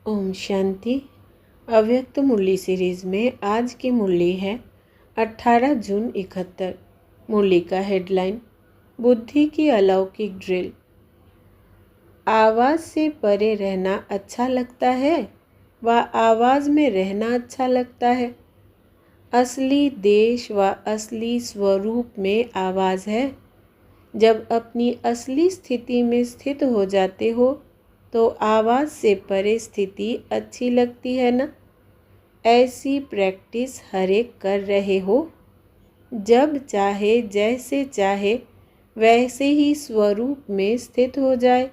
ओम शांति। अव्यक्त मुरली सीरीज में आज की मुरली है 18 जून 71। मुरली का हेडलाइन बुद्धि की अलौकिक ड्रिल। आवाज़ से परे रहना अच्छा लगता है व आवाज़ में रहना अच्छा लगता है। असली देश व असली स्वरूप में आवाज़ है। जब अपनी असली स्थिति में स्थित हो जाते हो तो आवाज़ से परे स्थिति अच्छी लगती है ना। ऐसी प्रैक्टिस हर एक कर रहे हो। जब चाहे जैसे चाहे वैसे ही स्वरूप में स्थित हो जाए।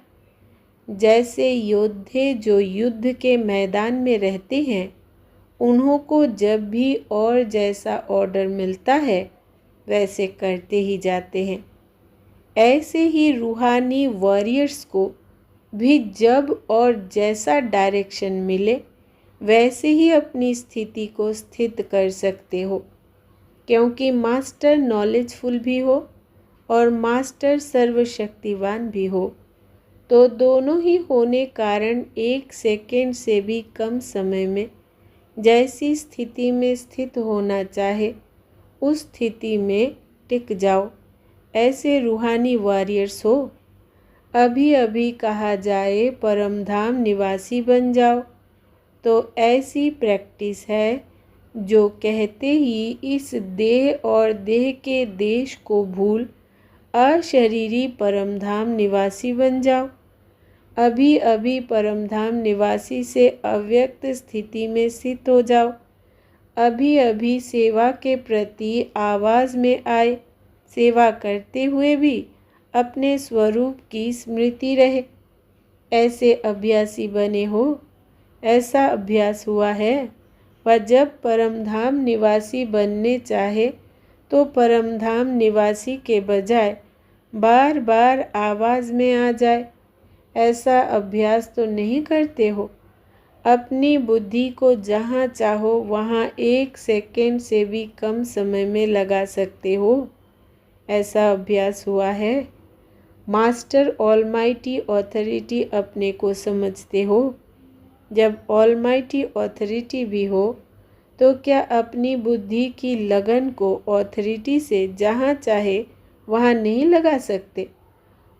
जैसे योद्धे जो युद्ध के मैदान में रहते हैं, उन्हों को जब भी और जैसा ऑर्डर मिलता है वैसे करते ही जाते हैं। ऐसे ही रूहानी वॉरियर्स को भी जब और जैसा डायरेक्शन मिले वैसे ही अपनी स्थिति को स्थित कर सकते हो, क्योंकि मास्टर नॉलेजफुल भी हो और मास्टर सर्वशक्तिवान भी हो। तो दोनों ही होने कारण 1 सेकेंड से भी कम समय में जैसी स्थिति में स्थित होना चाहे उस स्थिति में टिक जाओ। ऐसे रूहानी वॉरियर्स हो। अभी अभी कहा जाए परमधाम निवासी बन जाओ, तो ऐसी प्रैक्टिस है जो कहते ही इस देह और देह के देश को भूल अशरीरी परमधाम निवासी बन जाओ। अभी अभी परमधाम निवासी से अव्यक्त स्थिति में स्थित हो जाओ। अभी अभी सेवा के प्रति आवाज़ में आए। सेवा करते हुए भी अपने स्वरूप की स्मृति रहे। ऐसे अभ्यासी बने हो। ऐसा अभ्यास हुआ है। वह जब परमधाम निवासी बनने चाहे तो परमधाम निवासी के बजाय बार बार आवाज़ में आ जाए। ऐसा अभ्यास तो नहीं करते हो। अपनी बुद्धि को जहाँ चाहो वहाँ 1 सेकेंड से भी कम समय में लगा सकते हो। ऐसा अभ्यास हुआ है। मास्टर ऑलमाइटी ऑथोरिटी अपने को समझते हो। जब ऑलमाइटी ऑथोरिटी भी हो तो क्या अपनी बुद्धि की लगन को ऑथोरिटी से जहाँ चाहे वहाँ नहीं लगा सकते?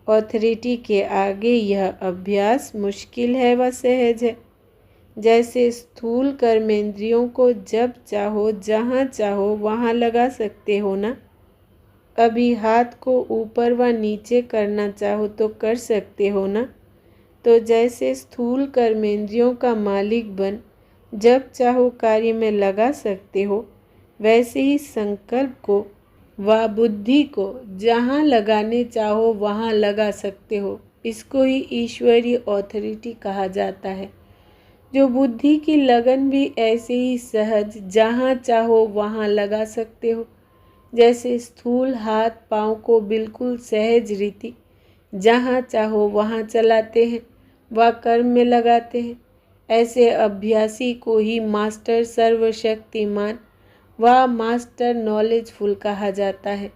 ऑथोरिटी के आगे यह अभ्यास मुश्किल है व सहज है। जैसे स्थूल कर्मेंद्रियों को जब चाहो जहाँ चाहो वहाँ लगा सकते हो ना। अभी हाथ को ऊपर व नीचे करना चाहो तो कर सकते हो ना। तो जैसे स्थूल कर्मेंद्रियों का मालिक बन जब चाहो कार्य में लगा सकते हो, वैसे ही संकल्प को व बुद्धि को जहाँ लगाने चाहो वहाँ लगा सकते हो। इसको ही ईश्वरीय ऑथोरिटी कहा जाता है। जो बुद्धि की लगन भी ऐसे ही सहज जहाँ चाहो वहाँ लगा सकते हो। जैसे स्थूल हाथ पाँव को बिल्कुल सहज रीति जहाँ चाहो वहाँ चलाते हैं व कर्म में लगाते हैं। ऐसे अभ्यासी को ही मास्टर सर्वशक्तिमान व मास्टर नॉलेजफुल कहा जाता है।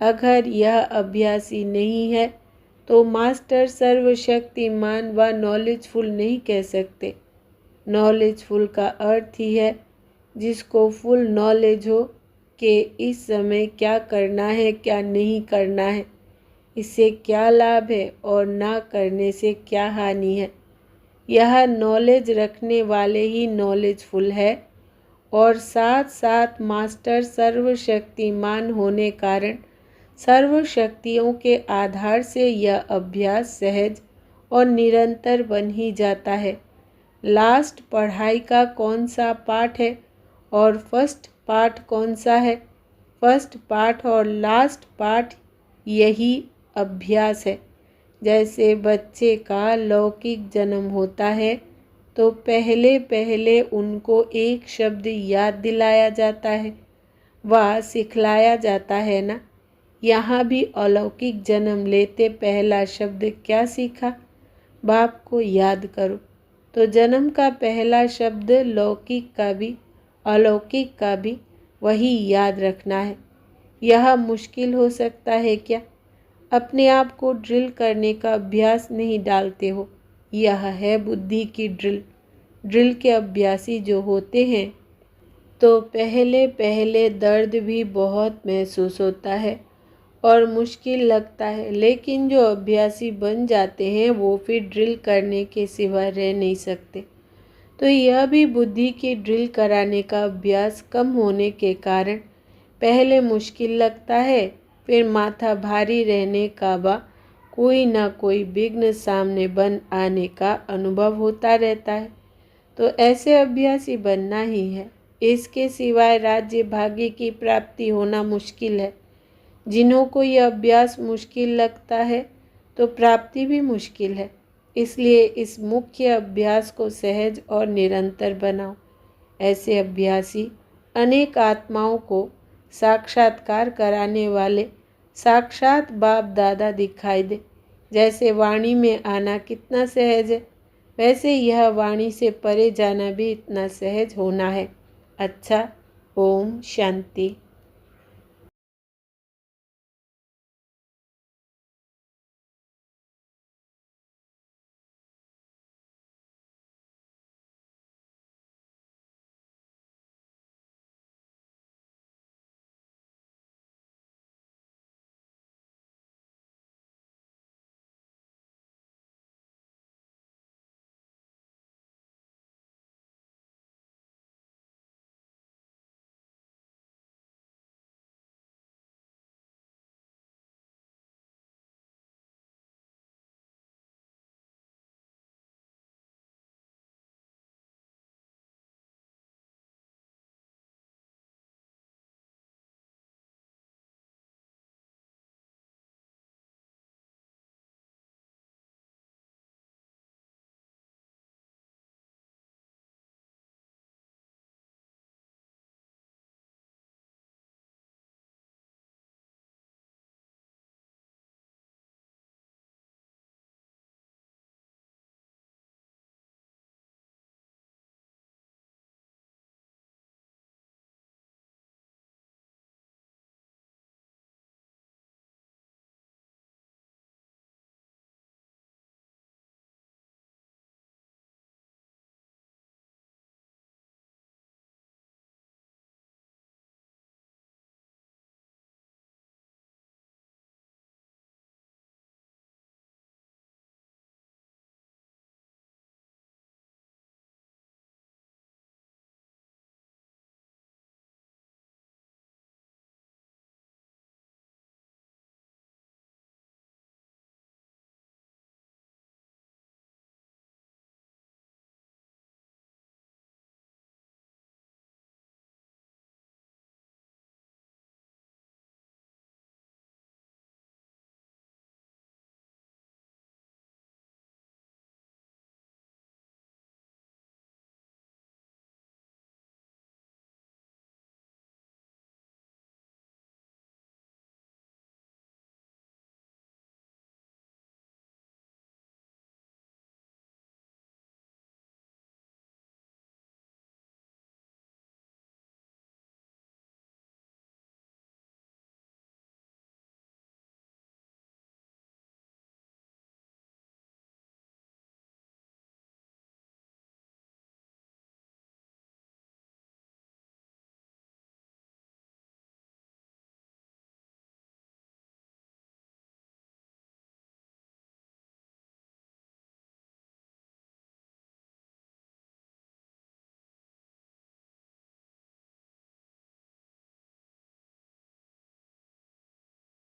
अगर यह अभ्यासी नहीं है तो मास्टर सर्वशक्तिमान व नॉलेजफुल नहीं कह सकते। नॉलेजफुल का अर्थ ही है जिसको फुल नॉलेज हो कि इस समय क्या करना है क्या नहीं करना है, इससे क्या लाभ है और ना करने से क्या हानि है। यह नॉलेज रखने वाले ही नॉलेजफुल है और साथ साथ मास्टर सर्वशक्तिमान होने कारण सर्वशक्तियों के आधार से यह अभ्यास सहज और निरंतर बन ही जाता है। लास्ट पढ़ाई का कौन सा पाठ है और फर्स्ट पाठ कौन सा है? फर्स्ट पाठ और लास्ट पाठ यही अभ्यास है। जैसे बच्चे का लौकिक जन्म होता है तो पहले पहले उनको एक शब्द याद दिलाया जाता है व सिखलाया जाता है ना। यहाँ भी अलौकिक जन्म लेते पहला शब्द क्या सीखा? बाप को याद करो। तो जन्म का पहला शब्द लौकिक का भी अलौकिक का भी वही याद रखना है। यह मुश्किल हो सकता है क्या? अपने आप को ड्रिल करने का अभ्यास नहीं डालते हो। यह है बुद्धि की ड्रिल। ड्रिल के अभ्यासी जो होते हैं तो पहले पहले दर्द भी बहुत महसूस होता है और मुश्किल लगता है, लेकिन जो अभ्यासी बन जाते हैं वो फिर ड्रिल करने के सिवा रह नहीं सकते। तो यह भी बुद्धि की ड्रिल कराने का अभ्यास कम होने के कारण पहले मुश्किल लगता है, फिर माथा भारी रहने का व कोई ना कोई विघ्न सामने बन आने का अनुभव होता रहता है। तो ऐसे अभ्यासी बनना ही है। इसके सिवाय राज्य भाग्य की प्राप्ति होना मुश्किल है। जिन्हों को यह अभ्यास मुश्किल लगता है तो प्राप्ति भी मुश्किल है। इसलिए इस मुख्य अभ्यास को सहज और निरंतर बनाओ। ऐसे अभ्यासी अनेक आत्माओं को साक्षात्कार कराने वाले साक्षात बाप दादा दिखाई दे। जैसे वाणी में आना कितना सहज है, वैसे यह वाणी से परे जाना भी इतना सहज होना है। अच्छा, ओम शांति।